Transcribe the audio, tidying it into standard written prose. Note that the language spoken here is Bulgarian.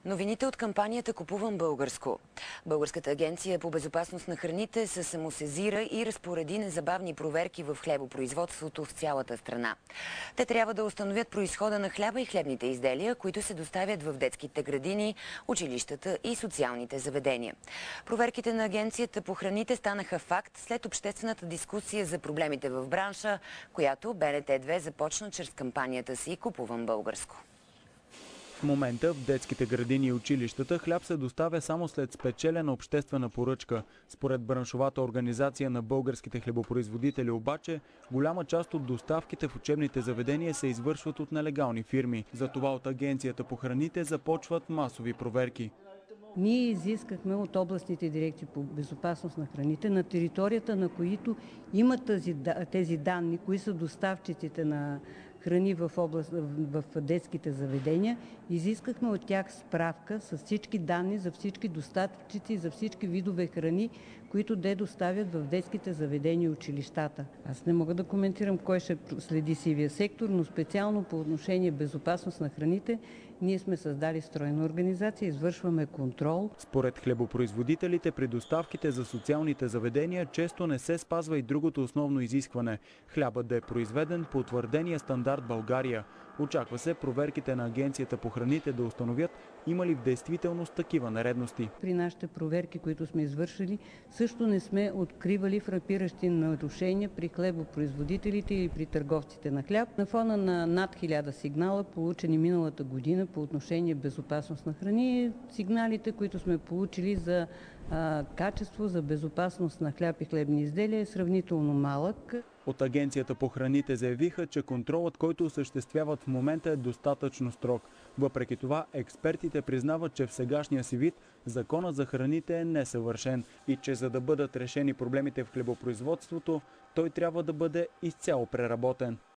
Новините от кампанията "Купувам българско". Българската агенция по безопасност на храните се самосезира и разпореди незабавни проверки в хлебопроизводството в цялата страна. Те трябва да установят произхода на хляба и хлебните изделия, които се доставят в детските градини, училищата и социалните заведения. Проверките на агенцията по храните станаха факт след обществената дискусия за проблемите в бранша, която БНТ2 започна чрез кампанията си "Купувам българско". В момента в детските градини и училищата хляб се доставя само след спечелена обществена поръчка. Според браншовата организация на българските хлебопроизводители обаче, голяма част от доставките в учебните заведения се извършват от нелегални фирми. Затова от Агенцията по храните започват масови проверки. Ние изискахме от областните дирекции по безопасност на храните, на територията на имат тези данни, кои са доставчиците на храни в детските заведения, изискахме от тях справка с всички данни за всички доставчици, за всички видове храни, които те доставят в детските заведения и училищата. Аз не мога да коментирам кой ще следи сивия сектор, но специално по отношение безопасност на храните, ние сме създали стройна организация, извършваме контрол. Според хлебопроизводителите при доставките за социалните заведения често не се спазва и другото основно изискване – хлябът да е произведен по утвърдения стандарт България. Очаква се проверките на Агенцията по храните да установят има ли в действителност такива нередности. При нашите проверки, които сме извършили, също не сме откривали фрапиращи нарушения при хлебопроизводителите или при търговците на хляб. На фона на над 1000 сигнала, получени миналата година по отношение безопасност на храни, сигналите, които сме получили за качество, за безопасност на хляб и хлебни изделия е сравнително малък. От Агенцията по храните заявиха, че контролът, който осъществяват в момента, е достатъчно строг. Въпреки това, експертите признават, че в сегашния си вид Законът за храните е несъвършен и че за да бъдат решени проблемите в хлебопроизводството, той трябва да бъде изцяло преработен.